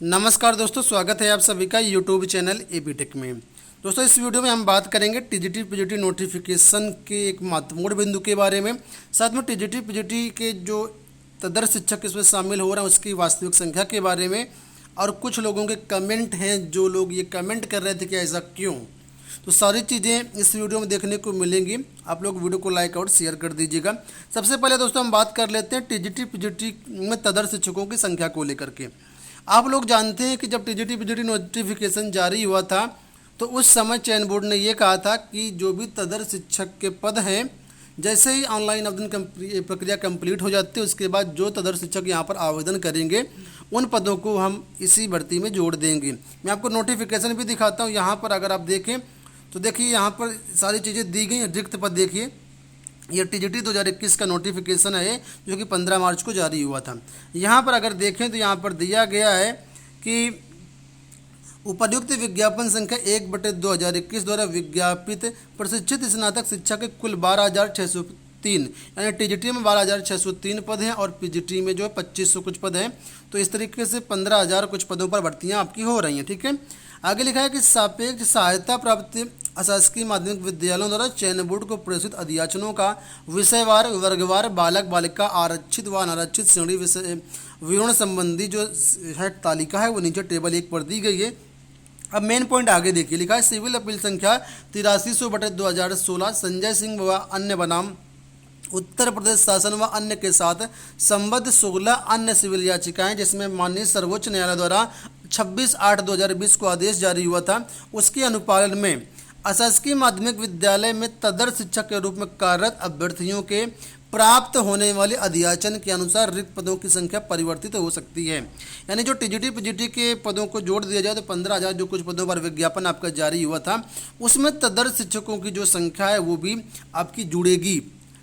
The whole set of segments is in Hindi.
नमस्कार दोस्तों, स्वागत है आप सभी का यूट्यूब चैनल एबी टेक में। दोस्तों, इस वीडियो में हम बात करेंगे टीजीटी पीजीटी नोटिफिकेशन के एक महत्वपूर्ण बिंदु के बारे में। साथ में टीजीटी पीजीटी के जो तदर्थ शिक्षक इसमें शामिल हो रहे हैं उसकी वास्तविक संख्या के बारे में, और कुछ लोगों के कमेंट हैं जो लोग ये कमेंट कर रहे थे कि ऐसा क्यों। तो सारी चीज़ें इस वीडियो में देखने को मिलेंगी। आप लोग वीडियो को लाइक और शेयर कर दीजिएगा। सबसे पहले दोस्तों हम बात कर लेते हैं टीजीटी पीजीटी में तदर्थ शिक्षकों की संख्या को लेकर के। आप लोग जानते हैं कि जब टीजीटी पीजीटी नोटिफिकेशन जारी हुआ था तो उस समय चयन बोर्ड ने ये कहा था कि जो भी तदर्थ शिक्षक के पद हैं, जैसे ही ऑनलाइन आवेदन प्रक्रिया कंप्लीट हो जाती है उसके बाद जो तदर्थ शिक्षक यहाँ पर आवेदन करेंगे उन पदों को हम इसी भर्ती में जोड़ देंगे। मैं आपको नोटिफिकेशन भी दिखाता हूँ। यहाँ पर अगर आप देखें तो देखिए यहाँ पर सारी चीज़ें दी गई। रिक्त पद देखिए, ये टीजीटी 2021 का नोटिफिकेशन है जो कि 15 मार्च को जारी हुआ था। यहाँ पर अगर देखें तो यहाँ पर दिया गया है कि उपर्युक्त विज्ञापन संख्या 1/2021 द्वारा विज्ञापित प्रशिक्षित स्नातक शिक्षा के कुल 12,603, यानी टीजीटी में 12,603 पद हैं और पीजीटी में जो है 2,500 कुछ पद हैं। तो इस तरीके से 15,000 कुछ पदों पर भर्तियाँ आपकी हो रही हैं। ठीक है, आगे लिखा है कि सापेक्ष सहायता प्राप्त अशासकीय माध्यमिक विद्यालयों द्वारा चयन बोर्ड को प्रेषित अध्याचनों का विषयवार वर्गवार बालक बालिका आरक्षित व अनारक्षित श्रेणी विषय विवरण संबंधी जो है तालिका है वो नीचे टेबल 1 पर दी गई है। अब मेन पॉइंट आगे देखिए, लिखा है सिविल अपील संख्या 8300/2016 संजय सिंह व अन्य बनाम उत्तर प्रदेश शासन व अन्य के साथ संबद्ध 16 अन्य सिविल याचिकाएं जिसमें माननीय सर्वोच्च न्यायालय द्वारा 26/8/2020 को आदेश जारी हुआ था, उसके अनुपालन में अशासकीय माध्यमिक विद्यालय में तदर्थ शिक्षक के रूप में कार्यरत अभ्यर्थियों के प्राप्त होने वाले अध्याचन के अनुसार रिक्त पदों की संख्या परिवर्तित हो सकती है। यानी जो टीजीटी पीजीटी के पदों को जोड़ दिया जाए तो 15,000 जो कुछ पदों पर विज्ञापन आपका जारी हुआ था उसमें तदर्थ शिक्षकों की जो संख्या है वो भी आपकी जुड़ेगी।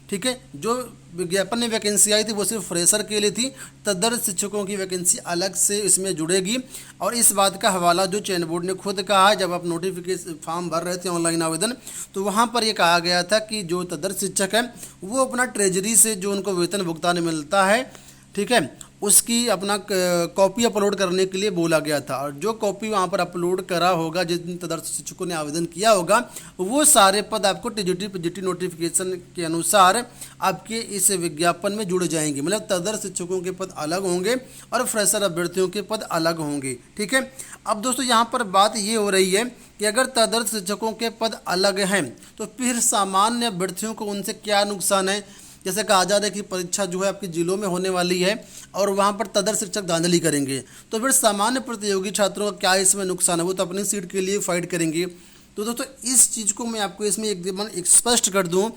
ठीक है, जो विज्ञापन में वैकेंसी आई थी वो सिर्फ फ्रेशर के लिए थी, तदर्थ शिक्षकों की वैकेंसी अलग से इसमें जुड़ेगी। और इस बात का हवाला जो चयन बोर्ड ने खुद कहा है, जब आप नोटिफिकेशन फॉर्म भर रहे थे ऑनलाइन आवेदन तो वहाँ पर ये कहा गया था कि जो तदर्थ शिक्षक है वो अपना ट्रेजरी से जो उनको वेतन भुगतान मिलता है, ठीक है, उसकी अपना कॉपी अपलोड करने के लिए बोला गया था। और जो कॉपी वहाँ पर अपलोड करा होगा, जिस दिन तदर्थ शिक्षकों ने आवेदन किया होगा, वो सारे पद आपको टीजीटी पीजीटी नोटिफिकेशन के अनुसार आपके इस विज्ञापन में जुड़ जाएंगे। मतलब तदर्थ शिक्षकों के पद अलग होंगे और फ्रेशर अभ्यर्थियों के पद अलग होंगे। ठीक है, अब दोस्तों यहाँ पर बात ये हो रही है कि अगर तदर्थ शिक्षकों के पद अलग हैं तो फिर सामान्य अभ्यर्थियों को उनसे क्या नुकसान है। जैसे कहा जा रहा है कि परीक्षा जो है आपकी जिलों में होने वाली है और वहाँ पर तदर्थ शिक्षक धांधली करेंगे, तो फिर सामान्य प्रतियोगी छात्रों का क्या इसमें नुकसान है, वो तो अपनी सीट के लिए फाइट करेंगे। तो दोस्तों इस चीज़ को मैं आपको इसमें एकदम स्पष्ट कर दूँ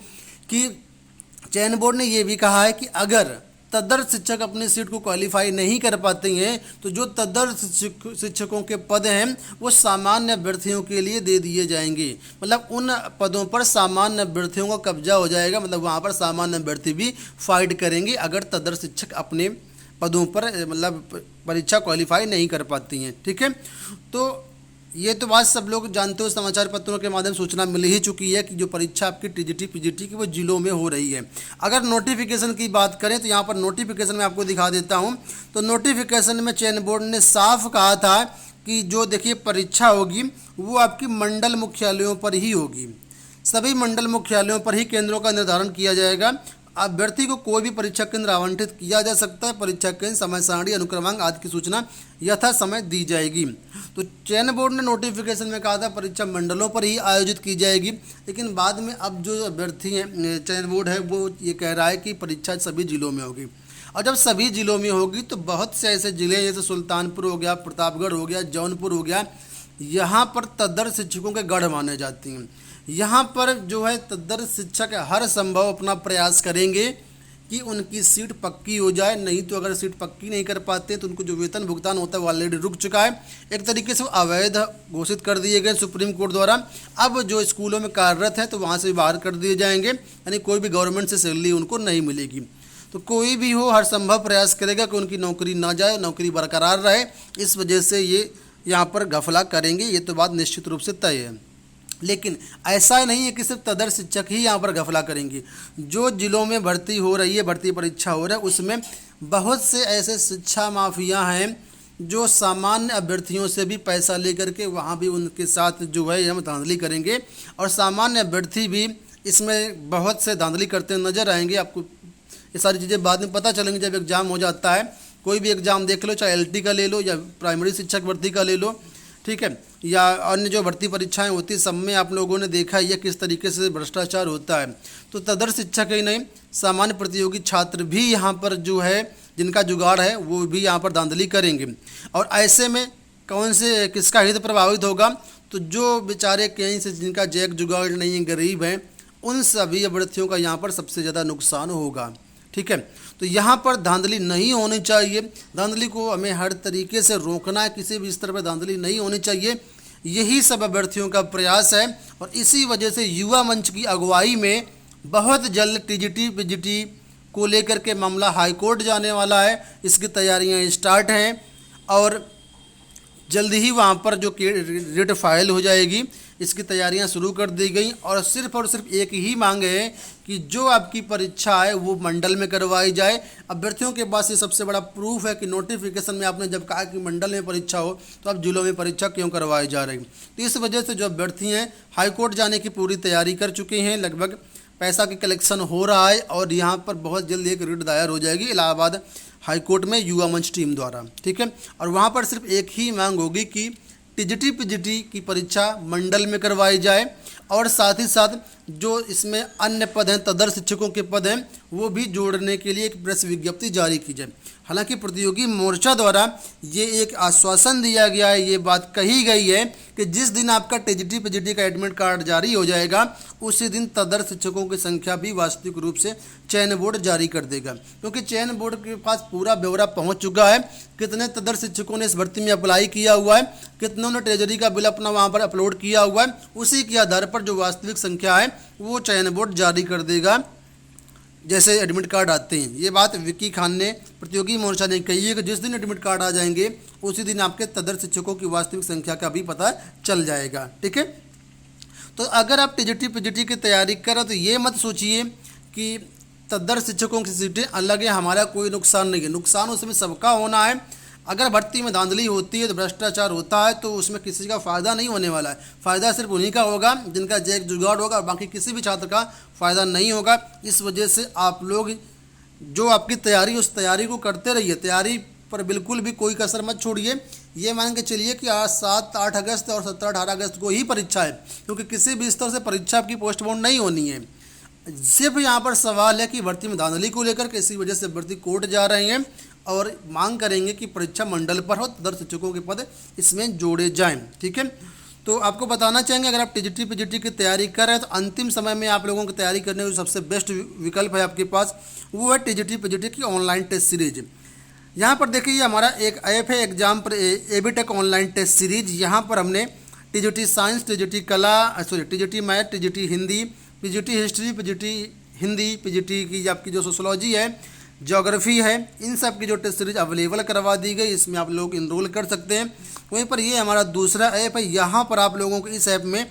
कि चयन बोर्ड ने ये भी कहा है कि अगर तदर्थ शिक्षक अपनी सीट को क्वालिफाई नहीं कर पाते हैं तो जो तदर्थ शिक्षकों के पद हैं वो सामान्य अभ्यर्थियों के लिए दे दिए जाएंगे। मतलब उन पदों पर सामान्य अभ्यर्थियों का कब्जा हो जाएगा। मतलब वहाँ पर सामान्य अभ्यर्थी भी फाइट करेंगे अगर तदर्थ शिक्षक अपने पदों पर मतलब परीक्षा क्वालिफाई नहीं कर पाती हैं। ठीक है, तो ये तो बात सब लोग जानते हो, समाचार पत्रों के माध्यम सूचना मिल ही चुकी है कि जो परीक्षा आपकी टीजीटी पीजीटी की वो जिलों में हो रही है। अगर नोटिफिकेशन की बात करें तो यहाँ पर नोटिफिकेशन में आपको दिखा देता हूँ। तो नोटिफिकेशन में चयन बोर्ड ने साफ कहा था कि जो देखिए परीक्षा होगी वो आपकी मंडल मुख्यालयों पर ही होगी। सभी मंडल मुख्यालयों पर ही केंद्रों का निर्धारण किया जाएगा। अभ्यर्थी को कोई भी परीक्षा केंद्र आवंटित किया जा सकता है। परीक्षा केंद्र, समय सारणी, अनुक्रमांक आदि की सूचना यथा समय दी जाएगी। तो चयन बोर्ड ने नोटिफिकेशन में कहा था परीक्षा मंडलों पर ही आयोजित की जाएगी, लेकिन बाद में अब जो अभ्यर्थी हैं चयन बोर्ड है वो ये कह रहा है कि परीक्षा सभी जिलों में होगी। और जब सभी जिलों में होगी तो बहुत से ऐसे जिले जैसे सुल्तानपुर हो गया, प्रतापगढ़ हो गया, जौनपुर हो गया, यहाँ पर तदर्थ शिक्षकों के गढ़ माने जाती हैं। यहाँ पर जो है तदर्थ शिक्षक हर संभव अपना प्रयास करेंगे कि उनकी सीट पक्की हो जाए। नहीं तो अगर सीट पक्की नहीं कर पाते तो उनको जो वेतन भुगतान होता है वो ऑलरेडी रुक चुका है, एक तरीके से अवैध घोषित कर दिए गए सुप्रीम कोर्ट द्वारा। अब जो स्कूलों में कार्यरत हैं तो वहाँ से बाहर कर दिए जाएंगे, यानी कोई भी गवर्नमेंट से सैलरी उनको नहीं मिलेगी। तो कोई भी हो हर संभव प्रयास करेगा कि उनकी नौकरी ना जाए, नौकरी बरकरार रहे। इस वजह से ये यहाँ पर घपला करेंगे, ये तो बात निश्चित रूप से तय है। लेकिन ऐसा नहीं है कि सिर्फ तदर्थ शिक्षक ही यहाँ पर घपला करेंगे। जो जिलों में भर्ती हो रही है, भर्ती परीक्षा हो रहा है, उसमें बहुत से ऐसे शिक्षा माफिया हैं जो सामान्य अभ्यर्थियों से भी पैसा लेकर के वहाँ भी उनके साथ जो है हम धांधली करेंगे, और सामान्य अभ्यर्थी भी इसमें बहुत से धांधली करते नजर आएंगे। आपको ये सारी चीज़ें बाद में पता चलेंगी जब एग्ज़ाम हो जाता है। कोई भी एग्ज़ाम देख लो, चाहे एलटी का ले लो या प्राइमरी शिक्षक भर्ती का ले लो, ठीक है, या अन्य जो भर्ती परीक्षाएं होती सब में आप लोगों ने देखा है किस तरीके से भ्रष्टाचार होता है। तो तदर्थ शिक्षक ही नहीं, सामान्य प्रतियोगी छात्र भी यहाँ पर जो है जिनका जुगाड़ है वो भी यहाँ पर धांधली करेंगे। और ऐसे में कौन से किसका हित प्रभावित होगा? तो जो बेचारे कहीं से जिनका जैक जुगाड़ नहीं है, गरीब हैं, उन सभी अभ्यर्थियों का यहाँ पर सबसे ज़्यादा नुकसान होगा। ठीक है, तो यहाँ पर धांधली नहीं होनी चाहिए। धांधली को हमें हर तरीके से रोकना है, किसी भी स्तर पर धांधली नहीं होनी चाहिए। यही सब अभ्यर्थियों का प्रयास है, और इसी वजह से युवा मंच की अगुवाई में बहुत जल्द टीजीटी पीजीटी को लेकर के मामला हाई कोर्ट जाने वाला है। इसकी तैयारियां स्टार्ट हैं और जल्द ही वहाँ पर जो रिट फाइल हो जाएगी, इसकी तैयारियां शुरू कर दी गई। और सिर्फ एक ही मांग है कि जो आपकी परीक्षा है वो मंडल में करवाई जाए। अभ्यर्थियों के पास ये सबसे बड़ा प्रूफ है कि नोटिफिकेशन में आपने जब कहा कि मंडल में परीक्षा हो, तो अब जिलों में परीक्षा क्यों करवाई जा रही। तो इस वजह से जो अभ्यर्थी हैं हाईकोर्ट जाने की पूरी तैयारी कर चुके हैं, लगभग पैसा की कलेक्शन हो रहा है, और यहाँ पर बहुत जल्द एक रिट दायर हो जाएगी इलाहाबाद हाईकोर्ट में युवा मंच टीम द्वारा। ठीक है, और वहाँ पर सिर्फ एक ही मांग होगी कि टीजीटी पीजीटी की परीक्षा मंडल में करवाई जाए, और साथ ही साथ जो इसमें अन्य पद हैं, तदर्थ शिक्षकों के पद हैं, वो भी जोड़ने के लिए एक प्रेस विज्ञप्ति जारी की जाए। हालांकि प्रतियोगी मोर्चा द्वारा ये एक आश्वासन दिया गया है, ये बात कही गई है कि जिस दिन आपका टीजीटी पीजीटी का एडमिट कार्ड जारी हो जाएगा उसी दिन तदर्थ शिक्षकों की संख्या भी वास्तविक रूप से चयन बोर्ड जारी कर देगा, क्योंकि चयन बोर्ड के पास पूरा ब्यौरा पहुंच चुका है। कितने तदर्थ शिक्षकों ने इस भर्ती में अप्लाई किया हुआ है, कितनों ने ट्रेजरी का बिल अपना वहाँ पर अपलोड किया हुआ है, उसी के आधार पर जो वास्तविक संख्या है वो चयन बोर्ड जारी कर देगा जैसे एडमिट कार्ड आते हैं। ये बात विकी खान ने प्रतियोगी मोर्चा ने कही है कि जिस दिन एडमिट कार्ड आ जाएंगे उसी दिन आपके तदर्थ शिक्षकों की वास्तविक संख्या का भी पता चल जाएगा। ठीक है, तो अगर आप टीजीटी पीजीटी की तैयारी करें तो ये मत सोचिए कि तदर्थ शिक्षकों की सीटें अलग है, हमारा कोई नुकसान नहीं है। नुकसान उसमें सबका होना है। अगर भर्ती में धांधली होती है तो भ्रष्टाचार होता है, तो उसमें किसी का फ़ायदा नहीं होने वाला है। फ़ायदा सिर्फ उन्हीं का होगा जिनका जैक जुगाड़ होगा, बाकी किसी भी छात्र का फ़ायदा नहीं होगा। इस वजह से आप लोग जो आपकी तैयारी उस तैयारी को करते रहिए, तैयारी पर बिल्कुल भी कोई कसर मत छोड़िए। ये मान के चलिए कि आज 7-8 अगस्त और 17-18 अगस्त को ही परीक्षा है, क्योंकि किसी भी स्तर से परीक्षा आपकी पोस्टपोन नहीं होनी है। सिर्फ यहाँ पर सवाल है कि भर्ती में धांधली को लेकर किसी वजह से भर्ती कोर्ट जा रहे हैं और मांग करेंगे कि परीक्षा मंडल पर हो, तदर्थ शिक्षकों के पद इसमें जोड़े जाएं। ठीक है, तो आपको बताना चाहेंगे अगर आप टीजीटी पीजीटी की तैयारी कर रहे हैं तो अंतिम समय में आप लोगों की तैयारी करने का सबसे बेस्ट विकल्प है आपके पास, वो है टीजीटी पीजीटी की ऑनलाइन टेस्ट सीरीज। यहाँ पर देखिए ये हमारा एक ऐप है एग्जाम पर एबीटेक ऑनलाइन टेस्ट सीरीज। यहाँ पर हमने टीजीटी साइंस, टीजीटी कला, TGT math, TGT Hindi, PGT history, PGT Hindi, PGT की आपकी जो सोशोलॉजी है, ज्योग्राफी है, इन सब की जो टेस्ट सीरीज अवेलेबल करवा दी गई, इसमें आप लोग इनरोल कर सकते हैं। वहीं पर ये हमारा दूसरा ऐप है, यहाँ पर आप लोगों को इस ऐप में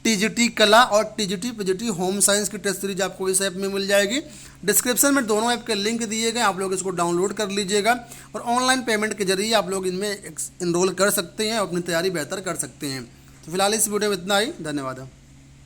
टीजीटी कला और टीजीटी पीजीटी होम साइंस की टेस्ट सीरीज आपको इस ऐप में मिल जाएगी। डिस्क्रिप्शन में दोनों ऐप के लिंक दिए गए, आप लोग इसको डाउनलोड कर लीजिएगा और ऑनलाइन पेमेंट के जरिए आप लोग इनमें इनरोल कर सकते हैं और अपनी तैयारी बेहतर कर सकते हैं। तो फिलहाल इस वीडियो में इतना ही, धन्यवाद।